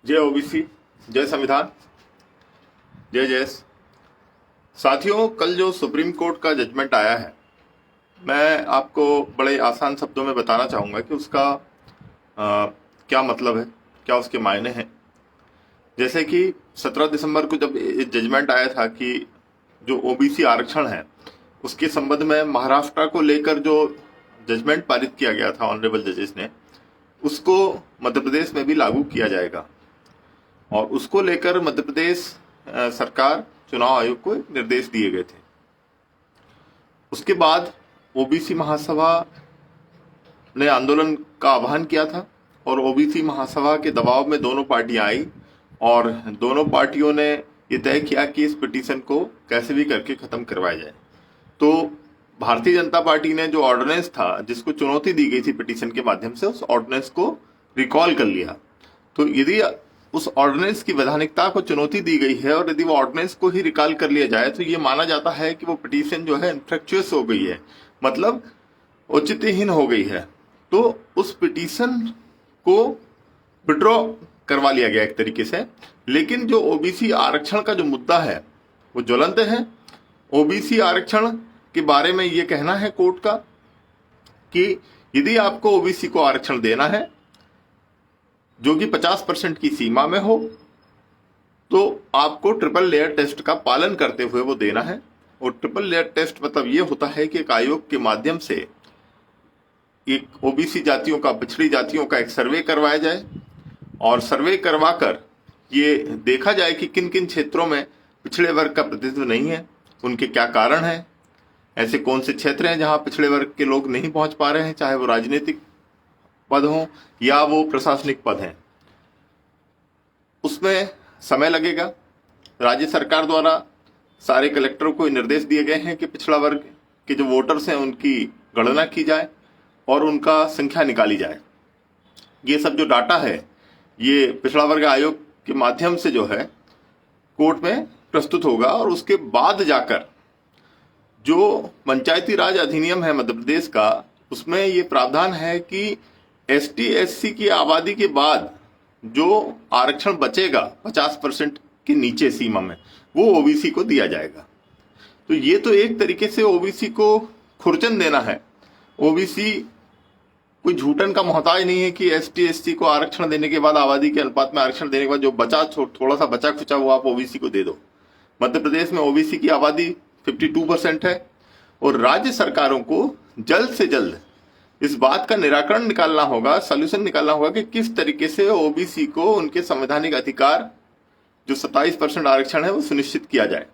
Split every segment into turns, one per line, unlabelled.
जय ओबीसी, जय संविधान, जय जय। साथियों, कल जो सुप्रीम कोर्ट का जजमेंट आया है, मैं आपको बड़े आसान शब्दों में बताना चाहूंगा कि उसका क्या मतलब है, क्या उसके मायने हैं। जैसे कि 17 दिसंबर को जब जजमेंट आया था कि जो ओबीसी आरक्षण है उसके संबंध में महाराष्ट्र को लेकर जो जजमेंट पारित किया गया था ऑनरेबल जजेस ने, उसको मध्य प्रदेश में भी लागू किया जाएगा। और उसको लेकर मध्य प्रदेश सरकार चुनाव आयोग को निर्देश दिए गए थे। उसके बाद ओबीसी महासभा ने आंदोलन का आह्वान किया था और ओबीसी महासभा के दबाव में दोनों पार्टियां आई और दोनों पार्टियों ने ये तय किया कि इस पिटीशन को कैसे भी करके खत्म करवाया जाए। तो भारतीय जनता पार्टी ने जो ऑर्डिनेंस था जिसको चुनौती दी गई थी पिटीशन के माध्यम से, उस ऑर्डिनेंस को रिकॉल कर लिया। तो यदि उस ऑर्डिनेंस की वैधानिकता को चुनौती दी गई है और यदि वो ऑर्डिनेंस को ही रिकॉल कर लिया जाए तो ये माना जाता है कि वो पिटीशन जो है इनफ्रैक्चुअस हो गई है, मतलब औचित्यहीन हो गई है। तो उस पिटीशन को विड्रॉ करवा लिया गया एक तरीके से। लेकिन जो ओबीसी आरक्षण का जो मुद्दा है वो ज्वलंत है। ओबीसी आरक्षण के बारे में ये कहना है कोर्ट का कि यदि आपको ओबीसी को आरक्षण देना है जो कि 50% की सीमा में हो, तो आपको ट्रिपल लेयर टेस्ट का पालन करते हुए वो देना है। और ट्रिपल लेयर टेस्ट मतलब ये होता है कि एक आयोग के माध्यम से एक ओबीसी जातियों का, पिछड़ी जातियों का एक सर्वे करवाया जाए और सर्वे करवाकर ये देखा जाए कि किन किन क्षेत्रों में पिछड़े वर्ग का प्रतिनिधित्व नहीं है, उनके क्या कारण हैं, ऐसे कौन से क्षेत्र हैं जहां पिछड़े वर्ग के लोग नहीं पहुंच पा रहे हैं, चाहे वो राजनीतिक पद हो या वो प्रशासनिक पद हैं। उसमें समय लगेगा। राज्य सरकार द्वारा सारे कलेक्टरों को निर्देश दिए गए हैं कि पिछड़ा वर्ग के जो वोटर्स हैं उनकी गणना की जाए और उनका संख्या निकाली जाए। ये सब जो डाटा है ये पिछड़ा वर्ग आयोग के माध्यम से जो है कोर्ट में प्रस्तुत होगा और उसके बाद जाकर जो पंचायती राज अधिनियम है मध्य प्रदेश का, उसमें ये प्रावधान है कि एसटी एससी की आबादी के बाद जो आरक्षण बचेगा 50% के नीचे सीमा में, वो ओबीसी को दिया जाएगा। तो ये तो एक तरीके से ओबीसी को खुरचन देना है। ओबीसी कोई झूठन का मोहताज नहीं है कि एसटी एससी को आरक्षण देने के बाद, आबादी के अनुपात में आरक्षण देने के बाद जो बचा, थोड़ा सा बचा खुचा, वो आप ओबीसी को दे दो। मध्य प्रदेश में ओबीसी की आबादी 52% है और राज्य सरकारों को जल्द से जल्द इस बात का निराकरण निकालना होगा, सॉल्यूशन निकालना होगा कि किस तरीके से ओबीसी को उनके संवैधानिक अधिकार जो 27% आरक्षण है वो सुनिश्चित किया जाए।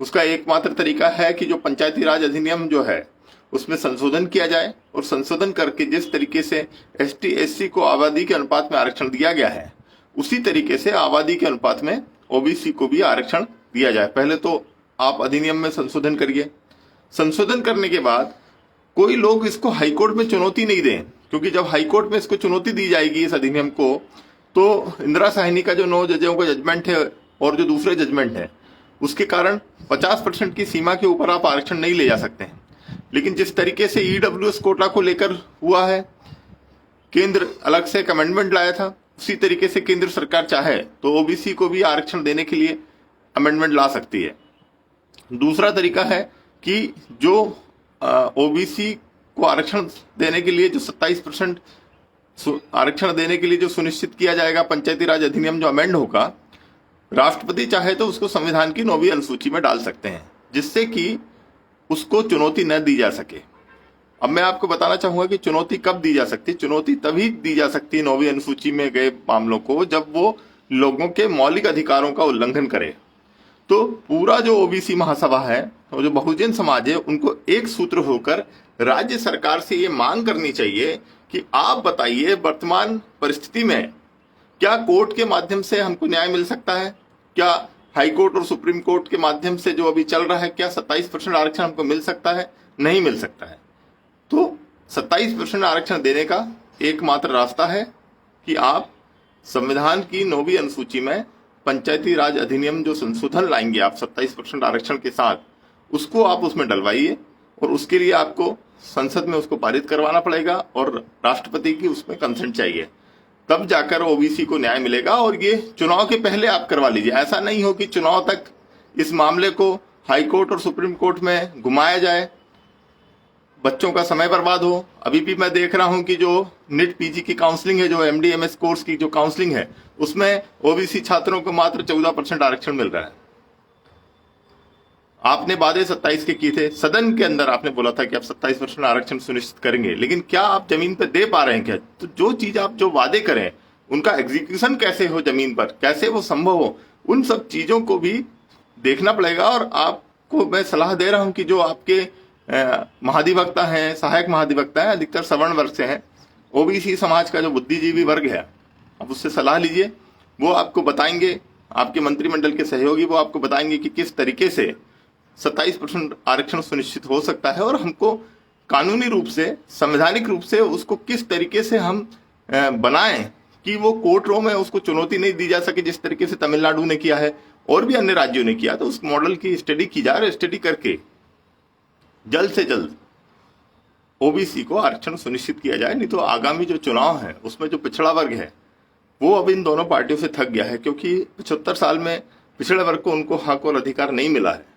उसका एकमात्र तरीका है कि जो पंचायती राज अधिनियम जो है उसमें संशोधन किया जाए और संशोधन करके जिस तरीके से एसटी एससी को आबादी के अनुपात में आरक्षण दिया गया है उसी तरीके से आबादी के अनुपात में ओबीसी को भी आरक्षण दिया जाए। पहले तो आप अधिनियम में संशोधन करिए। संशोधन करने के बाद कोई लोग इसको हाईकोर्ट में चुनौती नहीं दें, क्योंकि जब हाईकोर्ट में इसको चुनौती दी जाएगी इस अधिनियम को, तो इंदिरा साहनी का जो 9 जजों का जजमेंट है और जो दूसरे जजमेंट है उसके कारण 50% की सीमा के ऊपर आप आरक्षण नहीं ले जा सकते हैं। लेकिन जिस तरीके से ईडब्ल्यूएस कोटा को लेकर हुआ है, केंद्र अलग से एक अमेंडमेंट लाया था, उसी तरीके से केंद्र सरकार चाहे तो ओबीसी को भी आरक्षण देने के लिए अमेंडमेंट ला सकती है। दूसरा तरीका है कि जो ओबीसी को आरक्षण देने के लिए जो 27% आरक्षण देने के लिए जो सुनिश्चित किया जाएगा, पंचायती राज अधिनियम जो अमेंड होगा, राष्ट्रपति चाहे तो उसको संविधान की 9वीं अनुसूची में डाल सकते हैं जिससे कि उसको चुनौती न दी जा सके। अब मैं आपको बताना चाहूंगा कि चुनौती कब दी जा सकती है। चुनौती तभी दी जा सकती है 9वीं अनुसूची में गए मामलों को जब वो लोगों के मौलिक अधिकारों का उल्लंघन करे। तो पूरा जो ओबीसी महासभा है और जो बहुजन समाज है, उनको एक सूत्र होकर राज्य सरकार से ये मांग करनी चाहिए कि आप बताइए वर्तमान परिस्थिति में क्या कोर्ट के माध्यम से हमको न्याय मिल सकता है? क्या हाई कोर्ट और सुप्रीम कोर्ट के माध्यम से जो अभी चल रहा है, क्या 27% आरक्षण हमको मिल सकता है? नहीं मिल सकता है। तो 27% आरक्षण देने का एकमात्र रास्ता है कि आप संविधान की 9वीं अनुसूची में पंचायती राज अधिनियम जो संशोधन लाएंगे आप 27% आरक्षण के साथ, उसको आप उसमें डलवाइए और उसके लिए आपको संसद में उसको पारित करवाना पड़ेगा और राष्ट्रपति की उसमें कंसेंट चाहिए। तब जाकर ओबीसी को न्याय मिलेगा। और ये चुनाव के पहले आप करवा लीजिए, ऐसा नहीं हो कि चुनाव तक इस मामले को हाई कोर्ट और सुप्रीम कोर्ट में घुमाया जाए, बच्चों का समय बर्बाद हो। अभी भी मैं देख रहा हूं कि जो नीट पीजी की काउंसलिंग है, जो एमडीएमएस कोर्स की जो काउंसलिंग है, उसमें ओबीसी छात्रों को मात्र 14% आरक्षण मिल रहा है। आपने वादे 27 के किए थे, सदन के अंदर आपने बोला था कि आप 27% आरक्षण सुनिश्चित करेंगे, लेकिन क्या आप जमीन पर दे पा रहे हैं क्या? तो जो चीज आप जो वादे करें उनका एग्जीक्यूशन कैसे हो, जमीन पर कैसे वो संभव हो, उन सब चीजों को भी देखना पड़ेगा। और आपको मैं सलाह दे रहा हूं कि जो आपके महाधिवक्ता हैं, सहायक महाधिवक्ता हैं, अधिकतर सवर्ण वर्ग से हैं, ओबीसी समाज का जो बुद्धिजीवी वर्ग है, आप उससे सलाह लीजिए। वो आपको बताएंगे, आपके मंत्रिमंडल के सहयोगी वो आपको बताएंगे कि किस तरीके से 27% आरक्षण सुनिश्चित हो सकता है, और हमको कानूनी रूप से, संवैधानिक रूप से उसको किस तरीके से हम बनाएं कि वो कोर्टों में उसको चुनौती नहीं दी जा सके, जिस तरीके से तमिलनाडु ने किया है और भी अन्य राज्यों ने किया। तो उस मॉडल की स्टडी की जाए, और स्टडी करके जल्द से जल्द ओबीसी को आरक्षण सुनिश्चित किया जाए। नहीं तो आगामी जो चुनाव है उसमें जो पिछड़ा वर्ग है वो अब इन दोनों पार्टियों से थक गया है, क्योंकि 75 साल में पिछड़े वर्ग को उनको हक और अधिकार नहीं मिला है।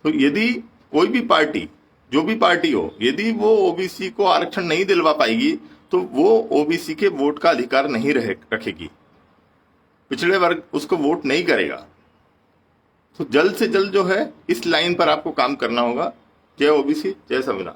तो यदि कोई भी पार्टी, जो भी पार्टी हो, यदि वो ओबीसी को आरक्षण नहीं दिलवा पाएगी तो वो ओबीसी के वोट का अधिकार नहीं रखेगी, पिछड़े वर्ग उसको वोट नहीं करेगा। तो जल्द से जल्द जो है इस लाइन पर आपको काम करना होगा। जय ओबीसी, जय संविधान।